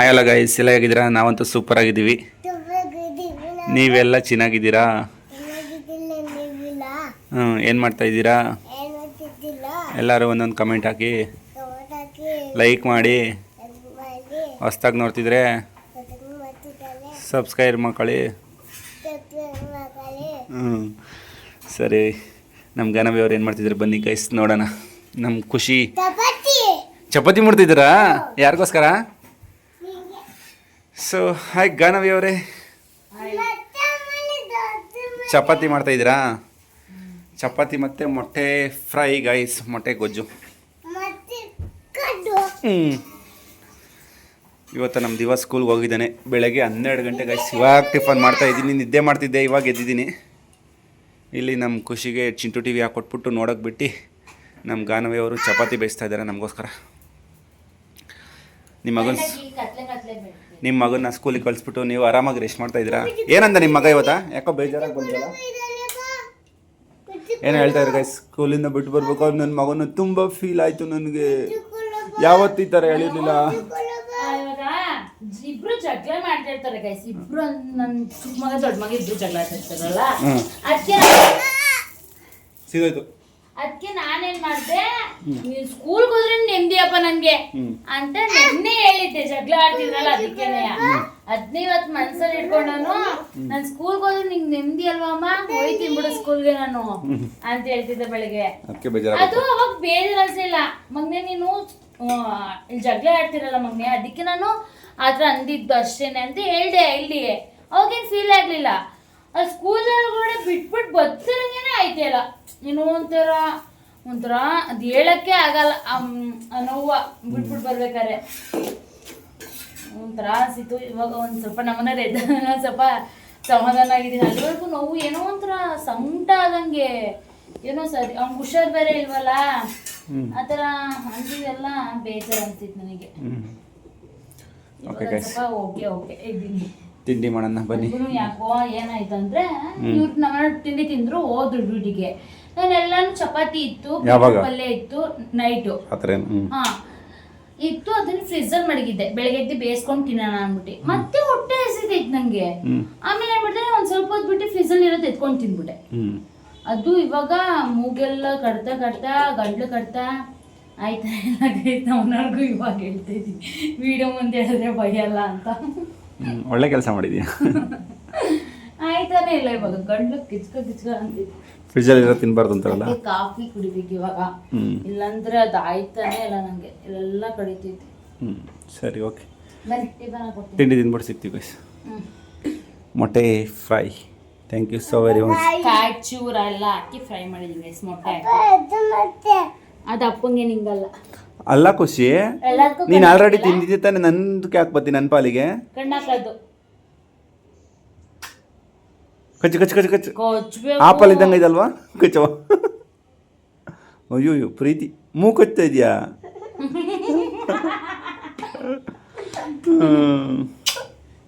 ಆಯಲ್ಲ guys, ಎಲ್ಲ ಹೇಗಿದ್ದೀರಾ? ನಾವಂತೂ ಸೂಪರ್ ಆಗಿದ್ದೀವಿ. ನೀವೆಲ್ಲ ಚೆನ್ನಾಗಿದ್ದೀರಾ? ಏನು ಮಾಡ್ತಾ ಇದ್ದೀರಾ? ಎಲ್ಲರೂ ಒಂದೊಂದು ಕಮೆಂಟ್ ಹಾಕಿ, ಲೈಕ್ ಮಾಡಿ, ಹೊಸ್ದಾಗಿ ನೋಡ್ತಿದ್ರೆ ಸಬ್ಸ್ಕ್ರೈಬ್ ಮಾಡ್ಕೊಳ್ಳಿ. ಸರಿ, ನಮ್ಮ ಗನವಿ ಅವ್ರು ಏನು ಮಾಡ್ತಿದ್ರು ಬನ್ನಿ ಗೈಸ್ ನೋಡೋಣ. ನಮ್ಮ ಖುಷಿ ಚಪಾತಿ ಮಾಡ್ತಿದ್ದೀರಾ? ಯಾರಿಗೋಸ್ಕರ? ಸೊ ಹಾಯ್ ಗನವಿ ಅವರೇ, ಚಪಾತಿ ಮಾಡ್ತಾಯಿದ್ದೀರಾ? ಚಪಾತಿ ಮತ್ತು ಮೊಟ್ಟೆ ಫ್ರೈ ಗೈಸ್, ಮೊಟ್ಟೆ ಗೊಜ್ಜು. ಇವತ್ತು ನಮ್ಮ ದಿವಸ ಸ್ಕೂಲ್ಗೆ ಹೋಗಿದ್ದಾನೆ. ಬೆಳಗ್ಗೆ 12 ಗಂಟೆ ಗೈಸ್. ಇವಾಗ ಟಿಫನ್ ಮಾಡ್ತಾಯಿದ್ದೀನಿ. ನಿದ್ದೆ ಮಾಡ್ತಿದ್ದೆ, ಇವಾಗ ಎದ್ದಿದ್ದೀನಿ. ಇಲ್ಲಿ ನಮ್ಮ ಖುಷಿಗೆ ಚಿಂಟು ಟಿ ವಿ ಹಾಕ್ಕೊಟ್ಬಿಟ್ಟು ನೋಡೋಕೆ ಬಿಟ್ಟು ನಮ್ಮ ಗಾನವಿ ಅವರು ಚಪಾತಿ ಬೇಯಿಸ್ತಾ ಇದ್ದಾರೆ ನಮಗೋಸ್ಕರ. ನಿಮ್ಮ ಮಗನ ಸ್ಕೂಲಿಗೆ ಕಳಿಸ್ಬಿಟ್ಟು ನೀವು ಆರಾಮಾಗಿ ರೆಸ್ಟ್ ಮಾಡ್ತಾಯಿದ್ದೀರಾ? ಏನಂದ ನಿಮ್ಮ ಮಗ ಇವತ್ತಾ? ಯಾಕೋ ಬೇಜಾರಾಗಿ ಬಂದಿಲ್ಲ? ಏನು ಹೇಳ್ತಾ ಇದ್ದಾರೆ ಗೈಸ್? ಸ್ಕೂಲಿಂದ ಬಿಟ್ಟು ಬರ್ಬೇಕಾದ್ರೆ ನನ್ನ ಮಗನ ತುಂಬ ಫೀಲ್ ಆಯಿತು ನನಗೆ. ಯಾವತ್ತು ಈ ಥರ ಹೇಳಿರಲಿಲ್ಲ. ಇಬ್ರು ಜಗಳ ಮಾಡ್ತಾ ಇರ್ತಾರೆ ಗೈಸ್. ಇಬ್ರು ನನ್ನ ಚಿಕ್ಕ ಮಗ ದೊಡ್ಡ ಮಗ ಇಬ್ರು ಜಗಳ ಆಡ್ತಿರ್ತಾರಲ್ಲ, ಅದಕ್ಕೆ ನಾನೇನ್ ಮಾಡ್ದೆ, ನೀನ್ ಸ್ಕೂಲ್ಗೆ ಹೋದ್ರೆ ನೆಮ್ಮದಿಯಪ್ಪ ನನ್ಗೆ ಅಂತ ನಿನ್ನೆ ಹೇಳಿದ್ದೆ. ಜಗಳ ಆಡ್ತಿದ್ರಲ್ಲ ಅದಕ್ಕೇನೆ. ಅದ್ನೇ ಇವತ್ತು ಮನ್ಸಲ್ಲಿ ಇಟ್ಕೊಂಡನು, ನಾನು ಸ್ಕೂಲ್ಗೆ ಹೋದ್ರೆ ನಿಂಗೆ ನೆಮ್ಮದಿ ಅಲ್ವಾ ಅಮ್ಮ, ಹೋಯ್ತೀನಿ ಬಿಡು ಸ್ಕೂಲ್ಗೆ ನಾನು ಅಂತ ಹೇಳ್ತಿದ್ದೆ ಬೆಳಿಗ್ಗೆ. ಅದು ಅವಾಗ ಬೇಜಾರು ಅನ್ಸಿಲ್ಲ. ಮಗ್ನೆ ನೀನು ಇಲ್ಲಿ ಜಗಳ ಆಡ್ತಿರಲ್ಲ ಮಗ್ನೆ, ಅದಕ್ಕೆ ನಾನು ಆತರ ಅಂದಿದ್ದು ಅಷ್ಟೇನೆ ಅಂತ ಹೇಳ್ದೆ. ಇಲ್ಲಿ ಅವಾಗೇನು ಫೀಲ್ ಆಗ್ಲಿಲ್ಲ. ಅಲ್ಲಿ ಸ್ಕೂಲಲ್ಲಿ ಬಿಟ್ಬಿಟ್ಟು ಬರ್ತಿರಂಗೇನೆ ಆಯ್ತಿಲ್ಲ. ನೀನು ಒಂಥರ ಅದು ಹೇಳಕ್ಕೆ ಆಗಲ್ಲ. ನೋವ ಬಿಟ್ಬಿಟ್ಟು ಬರ್ಬೇಕಾರೆ ಒಂಥರ ಅನ್ಸಿತ್ತು. ಇವಾಗ ಒಂದು ಸ್ವಲ್ಪ ನಮ್ಮನೆ ಸ್ವಲ್ಪ ಸಮಾಧಾನ ಆಗಿದ್ದೀನಿ. ಅಲ್ಲಿವರೆಗೂ ನೋವು ಏನೋ ಒಂಥರ ಸಂಕಟ ಆದಂಗೆ, ಏನೋ ಸರಿ ಅವ್ನು ಹುಷಾರ್ ಬೇರೆ ಇಲ್ವಲ್ಲ, ಆ ಥರ ಅಂತಿದೆಲ್ಲ ಬೇಜಾರು ಅನ್ಸಿತ್ತು ನನಗೆ. ಓಕೆ ಇದ್ದೀನಿ. ತಿಂಡಿ ಮಾಡೋಣ ಬನ್ನಿ. ಯಾಕೋ ಏನಾಯ್ತು ಅಂದ್ರೆ, ಇವ್ರು ನಮ್ಮ ತಿಂಡಿ ತಿಂದ್ರು, ಹೋದ್ರು ಡ್ಯೂಟಿಗೆ. ನಾನೆಲ್ಲಾನು ಚಪಾತಿ ಇತ್ತು, ಪಲ್ಯ ಇತ್ತು, ನೈಟು ಇತ್ತು, ಅದನ್ನ ಫ್ರಿಜ್ಜಲ್ಲಿ ಮಡಗಿದ್ದೆ. ಬೆಳಗ್ಗೆ ಎದ್ದು ಬೇಯಿಸ್ಕೊಂಡು ತಿನ್ನೋಣ ಅಂದ್ಬಿಟ್ಟು ಮತ್ತೆ ಹೊಟ್ಟೆ ಹಸಿದೈತೆ ನಂಗೆ. ಆಮೇಲೆ ಏನ್ಬಿಟ್ಟೆ, ಒಂದ್ ಸ್ವಲ್ಪ ಹೊತ್ಬಿಟ್ಟು ಫ್ರಿಜ್ಜಲ್ಲಿ ಇರೋದು ಎತ್ಕೊಂಡು ತಿನ್ಬಿಟ್ಟೆ. ಅದು ಇವಾಗ ಮೂಗೆಲ್ಲ ಕಡ್ತಾ ಗಂಟ್ಲು ಕಡ್ತಾ ಆಯ್ತಾ ಎಲ್ಲ ಅವನರ್ಗೂ ಇವಾಗ ಹೇಳ್ತಾ ಇದ್ದೀನಿ, ವಿಡಿಯೋ ಮುಂದೆ ಹೇಳಿದ್ರೆ ಭಯ ಅಲ್ಲ ಅಂತ. ಒಳ್ಳೆ ಕೆಲಸ ಮಾಡಿದ್ಯಾ. ಆಯ್ತಾನೆ ಇಲ್ಲ ಇವಾಗ, ಗಂಟ್ಲು ಕಿಚ್ಕ ಅಂತಿತ್ತು. ಫ್ರಿಜ್ಜಲ್ಲಿ ಇರೋ ತಿನ್ಬಾರ್ದು ಅಂತಾರಲ್ಲ. ಕಾಫಿ ಕುಡಿಬೇಕು ಇವಾಗ, ಇಲ್ಲಾಂದ್ರೆ ಅದು ಆಯ್ತಾನೆ ಇಲ್ಲ ನಂಗೆ, ಎಲ್ಲ ಕಡಿತೈತಿ. ಸರಿ ಓಕೆ, ಬನ್ನಿ ಟಿಫನ್ ಹಾಕೊಡ್ತೀನಿ. ತಿಂಡಿ ತಿಂದ್ಬಿಟ್ಟು ಸಿಗ್ತೀವಿ ಗೈಸ್. ಮೊಟ್ಟೆ fry, thank you so very much. ಕಾಚೂರ ಎಲ್ಲ ಹಾಕಿ ಫ್ರೈ ಮಾಡಿದ್ದೀನಿ ಗೈಸ್, ಮೊಟ್ಟೆ ಹಾಕಿ. ಅದು ಅಪ್ಪಂಗೆ ನಿಂಗಲ್ಲ ಅಲ್ಲ ಖುಷಿ, ನೀನು ಆಲ್ರೆಡಿ ತಿಂದಿದ್ದೆ ತಾನೆ, ನಂದಕ್ಕೆ ಯಾಕೆ ಬರ್ತೀನಿ ನನ್ನ ಪಾಲಿಗೆ? ಕಣ್ಣಾಕದು ಕಚ್ಚು ಕಚ್ಚು ಕಚ್ಚು ಕಚ್ಚು ಆಪಲ್ ಇದ್ದಂಗೆ ಇದಲ್ವಾ? ಕಚ್ಚವ. ಅಯ್ಯೋ ಪ್ರೀತಿ ಮೂಕಚ್ತಾ ಇದೆಯಾ?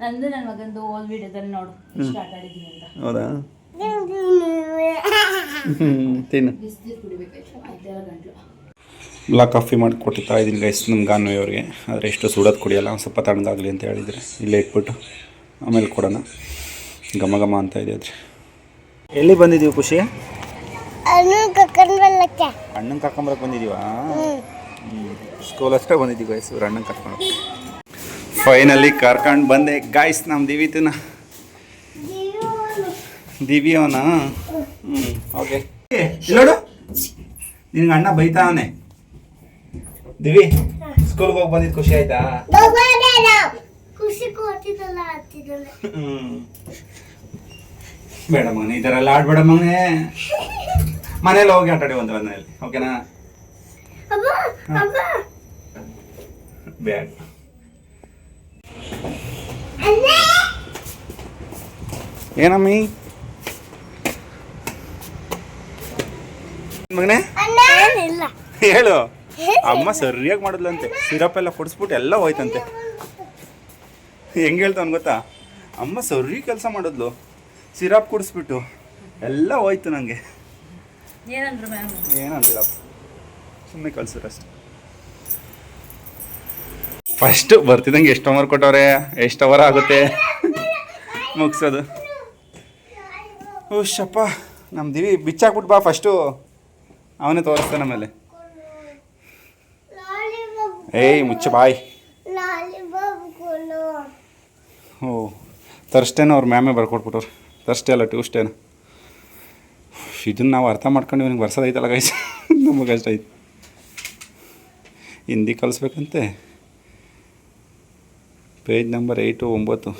ನಂದು ನನ್ನ ಮಗಂದು ಓಲ್ಡ್ ವಿಡಿಯೋದಲ್ಲಿ ನೋಡು ಎಷ್ಟು ಆಟ ಆಡಿದ್ದೀನಿ ಅಂತ. ಹೌದಾ? ತಿನ್ನು. ಬ್ಲಾಕ್ ಕಾಫಿ ಮಾಡಿ ಕೊಡ್ತಾ ಇದ್ದೀನಿ ಗೈಸ್ ನಮ್ಮ ಗಾನ್ವಿ ಅವ್ರಿಗೆ. ಆದರೆ ಎಷ್ಟು ಸುಡೋದು ಕುಡಿಯೋಲ್ಲ, ಒಂದು ಸ್ವಲ್ಪ ತಣ್ಣಗಾಗಲಿ ಅಂತ ಹೇಳಿದರೆ ಇಲ್ಲೇ ಇಟ್ಬಿಟ್ಟು ಆಮೇಲೆ ಕೊಡೋಣ. ಘಮ ಅಂತ ಇದೆ. ಆದರೆ ಎಲ್ಲಿ ಬಂದಿದ್ದೀವಿ ಖುಷಿ? ಅಣ್ಣನ ಕರ್ಕೊಂಬರಕ್ಕೆ ಬಂದಿದ್ದೀವಾ? ಸ್ಕೂಲ್ ಅಷ್ಟೇ ಬಂದಿದ್ದೀವಿ ಗೈಸ್, ಇವ್ರು ಅಣ್ಣನ ಕರ್ಕೊಂಡು. ಫೈನಲಿ ಕರ್ಕೊಂಡು ಬಂದೆ ಗಾಯ್ಸ್ ನಮ್ಮ ದಿವ್ಯವನ. ಓಕೆ ನೋಡು, ನಿನ್ಗೆ ಅಣ್ಣ ಬೈತಾವನೆ. ದಿವಿ ಸ್ಕೂಲ್ಗೆ ಹೋಗಿ ಬಂದಿದ್ದು ಖುಷಿ ಆಯ್ತಾ? ಬೇಡ ಮಗನೆ, ಈ ಥರ ಎಲ್ಲ ಆಡ್ಬೇಡ ಮಗನೆ. ಮನೇಲಿ ಹೋಗಿ ಆಟಾಡಿ ಒಂದು ಮನೇಲಿ, ಓಕೆನಾ? ಬೇಡ ಏನಮ್ಮಿ ಮಗನೆ ಹೇಳು. ಅಮ್ಮ ಸರಿಯಾಗಿ ಮಾಡಿದ್ಲಂತೆ, ಸಿರಪ್ ಎಲ್ಲ ಕೊಡಿಸ್ಬಿಟ್ಟು ಎಲ್ಲ ಹೋಯ್ತಂತೆ. ಹೆಂಗೆ ಹೇಳ್ತಾವನ್ ಗೊತ್ತಾ? ಅಮ್ಮ ಸರಿ ಕೆಲಸ ಮಾಡಿದ್ಲು, ಸಿರಪ್ ಕುಡಿಸ್ಬಿಟ್ಟು ಎಲ್ಲ ಹೋಯ್ತು ನನಗೆ. ಏನಂದಿರಪ್ಪ, ಸುಮ್ಮನೆ ಕಳ್ಸಿರಷ್ಟೆ. ಫಸ್ಟು ಬರ್ತಿದ್ದಂಗೆ ಎಷ್ಟು ಅವರ್ ಕೊಟ್ಟವ್ರೆ, ಎಷ್ಟು ಅವರ್ ಆಗುತ್ತೆ ಮುಗಿಸೋದು. ಓಶಪ್ಪ, ನಮ್ಮ ದಿವಿ ಬಿಚ್ಚಾಕ್ಬಿಟ್ಟು ಬಾ ಫಸ್ಟು, ಅವನೇ ತೋರಿಸ್ತಾನೆ ಆಮೇಲೆ. ಏಯ್ ಮುಚ್ಚ ಬಾಯ್. ಓ ತರ್ಸ್ಟೇನೋ ಅವ್ರ ಮ್ಯಾಮೇ ಬರ್ಕೊಟ್ಬಿಟ್ಟವ್ರು. ತರ್ಸ್ಟೇ ಅಲ್ಲ ಟ್ಯೂಸ್ಡೇನ. ಇದನ್ನು ನಾವು ಅರ್ಥ ಮಾಡ್ಕೊಂಡು ಇವ್ನಿಗೆ ಬರ್ಸೋದೈತಲ್ಲ ಗೈಸ್, ನಮಗೆ ಕಷ್ಟ ಐತೆ. ಹಿಂದಿ ಕಲಿಸ್ಬೇಕಂತೆ. ಪೇಜ್ ನಂಬರ್ 8, 9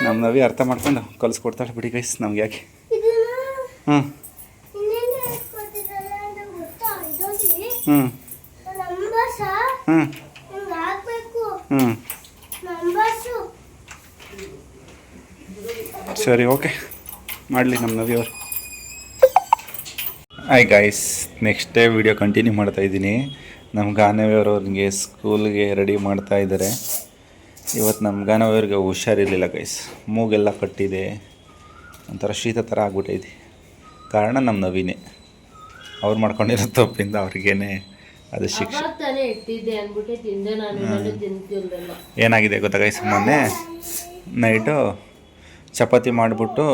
ನಮ್ಮ ನವಿ ಅರ್ಥ ಮಾಡ್ಕೊಂಡು ಕಲಿಸ್ಕೊಡ್ತಾಳೆ ಬಿಡಿ ಗೈಸ್, ನಮ್ಗೆ ಯಾಕೆ. ಹ್ಞೂ ಹ್ಞೂ ಹ್ಞೂ ಹ್ಞೂ ಸರಿ ಓಕೆ, ಮಾಡಲಿ ನಮ್ಮ ನವಿಯವರು. Hi guys, next day video continue ಮಾಡ್ತಾಯಿದ್ದೀನಿ. ನಮ್ಮ ಗಾನವಿಯವ್ರಿಗೆ ಸ್ಕೂಲ್ಗೆ ರೆಡಿ ಮಾಡ್ತಾ ಇದ್ದಾರೆ. ಇವತ್ತು ನಮ್ಮ ಗಾನವಿಯವ್ರಿಗೆ ಹುಷಾರಿರಲಿಲ್ಲ ಗೈಸ್, ಮೂಗೆಲ್ಲ ಕಟ್ಟಿದೆ, ಒಂಥರ ಶೀತ ಥರ ಆಗ್ಬಿಟ್ಟೈತಿ. ಕಾರಣ ನಮ್ಮ ನವಿನೇ, ಅವ್ರು ಮಾಡ್ಕೊಂಡಿರೋ ತಪ್ಪಿಂದ ಅವ್ರಿಗೇನೆ ಅದು ಶಿಕ್ಷೆ. ಏನಾಗಿದೆ ಗೊತ್ತಾ ಗೈಸ್, ಮೊನ್ನೆ ನೈಟು ಚಪಾತಿ ಮಾಡಿಬಿಟ್ಟು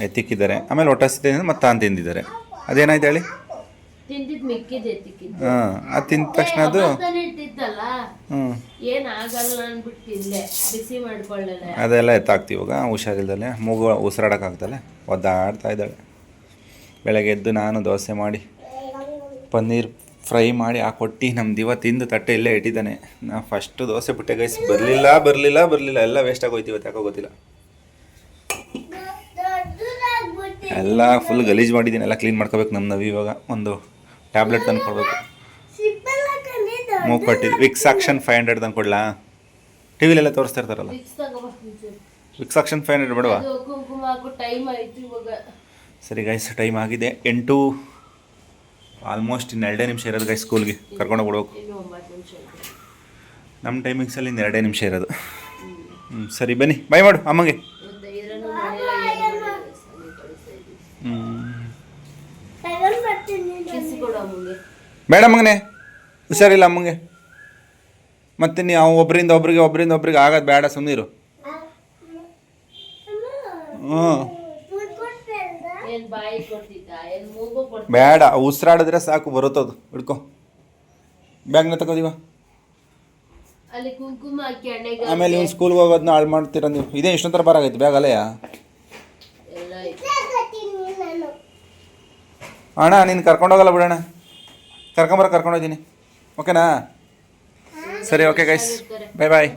ಎತ್ತಿಕ್ಕಿದ್ದಾರೆ, ಆಮೇಲೆ ಹೊಟ್ಟೆ ಹಸಿದೆ ಮತ್ತೆ ತಾನು ತಿಂದಿದ್ದಾರೆ. ಅದೇನಾಯ್ತು ಹೇಳಿ? ಹಾಂ, ಅದು ತಿಂದ ತಕ್ಷಣ ಅದು ಅದೆಲ್ಲ ಎತ್ತಾಕ್ತೀವಿ. ಇವಾಗ ಹುಷಾರಿಲ್ದಲೆ, ಮೂಗು ಉಸಿರಾಡೋಕ್ಕಾಗ್ದಲೆ ಒದ್ದಾಡ್ತಾ ಇದ್ದಾಳೆ. ಬೆಳಗ್ಗೆ ಎದ್ದು ನಾನು ದೋಸೆ ಮಾಡಿ ಪನ್ನೀರ್ ಫ್ರೈ ಮಾಡಿ ಹಾಕೊಟ್ಟು ನಮ್ಮ ದಿವ ತಿಂದು ತಟ್ಟೆ ಇಲ್ಲೇ ಇಟ್ಟಿದ್ದಾನೆ. ನಾ ಫಸ್ಟು ದೋಸೆ ಬಿಟ್ಟೆ ಗೈಸ್, ಬರಲಿಲ್ಲ, ಎಲ್ಲ ವೇಸ್ಟ್ ಆಗೋಯ್ತು ಇವತ್ತು, ಯಾಕೋ ಗೊತ್ತಿಲ್ಲ. ಎಲ್ಲ ಫುಲ್ ಗಲೀಜು ಮಾಡಿದ್ದೀನಿ, ಎಲ್ಲ ಕ್ಲೀನ್ ಮಾಡ್ಕೋಬೇಕು ನಮ್ಮ ನವಿ. ಇವಾಗ ಒಂದು ಟ್ಯಾಬ್ಲೆಟ್ ತಂದು ಕೊಡಬೇಕು. ಮೂಗು ಕಟ್ಟಿದ್ದು ವಿಕ್ಸಾಕ್ಷನ್ 500 ತಂದು ಕೊಡ್ಲಾ? ಟಿ ವಿಲೆಲ್ಲ ತೋರಿಸ್ತಾ ಇರ್ತಾರಲ್ಲ, ವಿಕ್ಸಾಕ್ಷನ್ 500 ಬೇಡವಾ? ಸರಿ ಗೈಸ್, ಟೈಮ್ ಆಗಿದೆ 8, ಆಲ್ಮೋಸ್ಟ್ ಇನ್ನು 2 ನಿಮಿಷ ಇರೋದು ಗೈಸ್. ಸ್ಕೂಲ್ಗೆ ಕರ್ಕೊಂಡೋಗಿ ಬಿಡ್ಬೇಕು. ನಮ್ಮ ಟೈಮಿಂಗ್ಸಲ್ಲಿ ಇನ್ನು 2 ನಿಮಿಷ ಇರೋದು. ಸರಿ ಬನ್ನಿ, ಬಾಯ್ ಮಾಡು ಅಮ್ಮಗೆ. ಬೇಡ ಮಗನೇ, ಹುಷಾರಿಲ್ಲ ಅಮ್ಮಂಗೆ. ಮತ್ತೆ ನೀವು ಒಬ್ಬರಿಂದ ಒಬ್ರಿಗೆ ಆಗೋದು ಬೇಡ, ಸುಮ್ಮನಿರು. ಹ್ಞೂ ಬೇಡ, ಉಸಿರಾಡಿದ್ರೆ ಸಾಕು, ಬರುತ್ತದು. ಹಿಡ್ಕೊ, ಬ್ಯಾಗ್ನ ತಗೋದಿವ. ಆಮೇಲೆ ನೀವು ಸ್ಕೂಲ್ಗೆ ಹೋಗೋದನ್ನ ಹಾಳು ಮಾಡ್ತೀರ ನೀವು. ಇದೇ ಇಷ್ಟೊಂಥರ ಬರಾಗೈತೆ ಬ್ಯಾಗ್ ಅಲ್ಲಯ್ಯ. ಅಣ್ಣ ನೀನು ಕರ್ಕೊಂಡೋಗಲ್ಲ ಬಿಡೋಣ, ಕರ್ಕೊಂಡೋಗಿದ್ದೀನಿ. ಓಕೆನಾ? ಸರಿ ಓಕೆ ಗೈಸ್, ಬಾಯ್.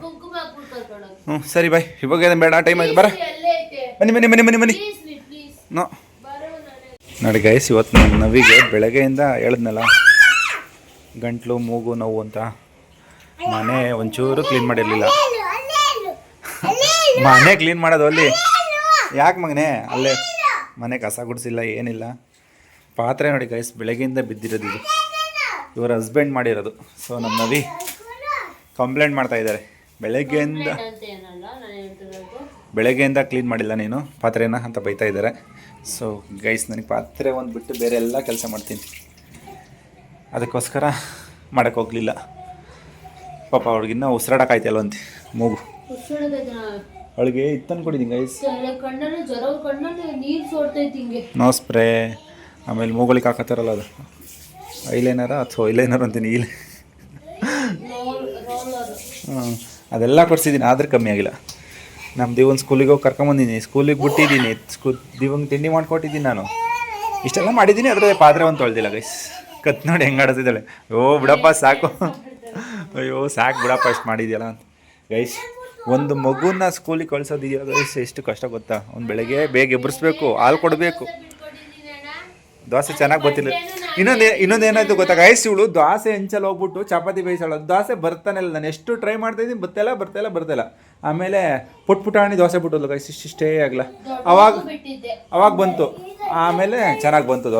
ಹ್ಞೂ ಸರಿ ಬಾಯ್. ಇವಾಗ ಬೇಡ, ಟೈಮ್ ಆಯ್ತು, ಬರ ಬನ್ನಿ. ನೋ ನೋಡಿ ಗೈಸ್, ಇವತ್ತು ನಮ್ಮ ನವಿಗೆ ಬೆಳಗ್ಗೆಯಿಂದ ಹೇಳಿದ್ನಲ್ಲ ಗಂಟ್ಲು ಮೂಗು ನೋವು ಅಂತ, ಮನೆ ಒಂಚೂರು ಕ್ಲೀನ್ ಮಾಡಿರಲಿಲ್ಲ. ಮನೆ ಕ್ಲೀನ್ ಮಾಡೋದು ಅಲ್ಲಿ ಯಾಕೆ ಮಗನೇ, ಅಲ್ಲೇ ಮನೆ ಕಸ ಗುಡಿಸಿಲ್ಲ, ಏನಿಲ್ಲ. ಪಾತ್ರೆ ನೋಡಿ ಗೈಸ್, ಬೆಳಗ್ಗೆಯಿಂದ ಬಿದ್ದಿರೋದು. ಇದು ಇವ್ರ ಹಸ್ಬೆಂಡ್ ಮಾಡಿರೋದು. ಸೊ ನಮ್ಮ ನವಿ ಕಂಪ್ಲೇಂಟ್ ಮಾಡ್ತಾ ಇದ್ದಾರೆ, ಬೆಳಗ್ಗೆಯಿಂದ ಕ್ಲೀನ್ ಮಾಡಿಲ್ಲ ನೀನು ಪಾತ್ರೆನ ಅಂತ ಬೈತಾ ಇದ್ದಾರೆ. ಸೊ ಗೈಸ್, ನನಗೆ ಪಾತ್ರೆ ಒಂದು ಬಿಟ್ಟು ಬೇರೆ ಎಲ್ಲ ಕೆಲಸ ಮಾಡ್ತೀನಿ, ಅದಕ್ಕೋಸ್ಕರ ಮಾಡೋಕ್ಕೋಗಲಿಲ್ಲ. ಪಾಪ ಅವ್ಳಿಗಿನ್ನ ಉಸಿರಾಡೋಕ್ಕಾಯ್ತಲ್ಲ ಅಂತೆ, ಮೂಗು ಅವಳಿಗೆ ಇತ್ತನ್ನು ಕೊಟ್ಟಿದ್ದೀನಿ ಗೈಸ್, ನೋ ಸ್ಪ್ರೇ. ಆಮೇಲೆ ಮೂಗಳಿಗೆ ಹಾಕತ್ತಾರಲ್ಲ ಅದು ಐಲೈನರ ಅಥವಾ ಐಲೈನರ್ ಅಂತೀನಿ, ಅದೆಲ್ಲ ಕೊಡ್ಸಿದ್ದೀನಿ, ಆದ್ರೆ ಕಮ್ಮಿ ಆಗಿಲ್ಲ. ನಮ್ಮ ದಿವನ್ ಸ್ಕೂಲಿಗೆ ಹೋಗಿ ಕರ್ಕೊಂಬಂದಿದ್ದೀನಿ, ಸ್ಕೂಲಿಗೆ ಬಿಟ್ಟಿದ್ದೀನಿ, ದಿವಂಗೆ ತಿಂಡಿ ಮಾಡಿಕೊಟ್ಟಿದ್ದೀನಿ ನಾನು. ಇಷ್ಟೆಲ್ಲ ಮಾಡಿದ್ದೀನಿ, ಆದರೆ ಪಾತ್ರೆ ಒಂದು ತೊಳೆದಿಲ್ಲ ಗೈಸ್. ಕತ್ ನೋಡಿ ಹೆಂಗೆ ಆಡ್ತಿದ್ದಾಳೆ. ಓ ಬಿಡಪ್ಪ ಸಾಕು, ಅಯ್ಯೋ ಸಾಕು ಬಿಡಪ್ಪ ಇಷ್ಟು ಮಾಡಿದ್ಯಲ್ಲ ಅಂತ. ಗೈಸ್, ಒಂದು ಮಗುನ ಸ್ಕೂಲಿಗೆ ಕಳ್ಸೋದಿದೆಯಲ್ಲ ಗೈಸ್, ಎಷ್ಟು ಕಷ್ಟ ಗೊತ್ತಾ. ಒಂದು ಬೆಳಗ್ಗೆ ಬೇಗ ಎಬ್ಬರಿಸ್ಬೇಕು, ಹಾಲು ಕೊಡಬೇಕು, ದೋಸೆ ಚೆನ್ನಾಗಿ ಗೊತ್ತಿಲ್ಲ. ಇನ್ನೊಂದು ಏನಾಯ್ತು ಗೊತ್ತಾ ಗೈಸ್, ಇವಳು ದೋಸೆ ಹೆಂಚಲ್ಲಿ ಹೋಗ್ಬಿಟ್ಟು ಚಪಾತಿ ಬೇಯಿಸೋಳು, ದೋಸೆ ಬರ್ತಾನೆ ಇಲ್ಲ. ನಾನು ಎಷ್ಟು ಟ್ರೈ ಮಾಡ್ತಾಯಿದ್ದೀನಿ, ಬರ್ತಾಯಿಲ್ಲ. ಆಮೇಲೆ ಪುಟಾಣಿ ದೋಸೆ ಬಿಟ್ಟೋದು ಗೈಸ್, ಇಷ್ಟೇ ಆಗಲ್ಲ. ಅವಾಗ ಬಂತು, ಆಮೇಲೆ ಚೆನ್ನಾಗಿ ಬಂತು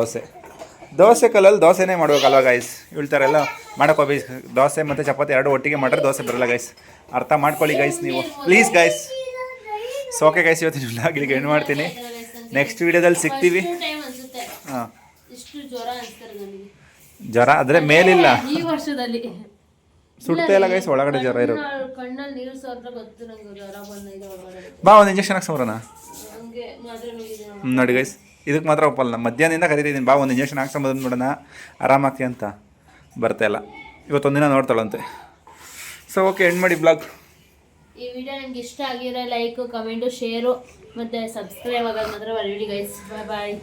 ದೋಸೆ ಕಲ್ಲಲ್ಲಿ ದೋಸೆನೇ ಮಾಡ್ಬೇಕಲ್ವ ಗೈಸ್. ಹೇಳ್ತಾರೆಲ್ಲ ಮಾಡೋಕ್ಕೋಗಿ ದೋಸೆ ಮತ್ತು ಚಪಾತಿ 2 ಒಟ್ಟಿಗೆ ಮಾಡ್ರೆ ದೋಸೆ ಬರಲ್ಲ ಗೈಸ್. ಅರ್ಥ ಮಾಡ್ಕೊಳ್ಳಿ ಗೈಸ್ ನೀವು, please guys. So okay guys, ಇವತ್ತು ವ್ಲಾಗ್ ಇಲ್ಲಿಗೆ ಎಂಡ್ ಮಾಡ್ತೀನಿ. ನೆಕ್ಸ್ಟ್ ವಿಡಿಯೋದಲ್ಲಿ ಸಿಗ್ತೀವಿ. ಹಾಂ, ಜ್ವರ ಆದರೆ ಮೇಲಿಲ್ಲ. ಈ ವರ್ಷದಲ್ಲಿ ಸುಡ್ತಾ ಇಲ್ಲ ಗೈಸ್, ಒಳಗಡೆ ಜ್ವರ ಇರೋದು. ಕಣ್ಣಲ್ಲಿ ನೀರು ಸೋರ್ದ್ರೆ ಗೊತ್ತು ನಂಗೆ ಜ್ವರ ಬಂದಿದೆ ಒಳಗಡೆ. ಬಾ ಒಂದು ಇಂಜೆಕ್ಷನ್ ಹಾಕ್ಸೋಣ. ಹಂಗೆ ಮಾತ್ರ ನುಗ್ಗಿದ್ದೀನಿ. ನೋಡಿ ಗೈಸ್, ಇದಕ್ಕೆ ಮಾತ್ರ ಒಪ್ಪಲ್ಲ. ಮಧ್ಯಾಹ್ನದಿಂದ ಕರೀತಿದ್ದೀನಿ, ಬಾ ಒಂದು ಇಂಜೆಕ್ಷನ್ ಹಾಕ್ಸಂಬಂದು ನೋಡೋಣ ಆರಾಮಾಗ್ತಿ ಅಂತ. ಬರ್ತಾ ಇಲ್ಲ, ಇವತ್ತೊಂದಿನ ನೋಡ್ತಾಳಂತೆ. ಸೊ ಓಕೆ, ಎಂಡ್ ಮಾಡಿ ಬ್ಲಾಗ್. ಈ ವಿಡಿಯೋ ನಿಮ್ಗೆ ಇಷ್ಟ ಆಗಿರೋ ಲೈಕು, ಕಮೆಂಟು, ಶೇರು ಮತ್ತು ಸಬ್ಸ್ಕ್ರೈಬ್ ಆಗೋದು ಮಾತ್ರ ಮರಿಬೇಡಿ ಗೈಸ್. ಬಾಯ್ ಬಾಯ್.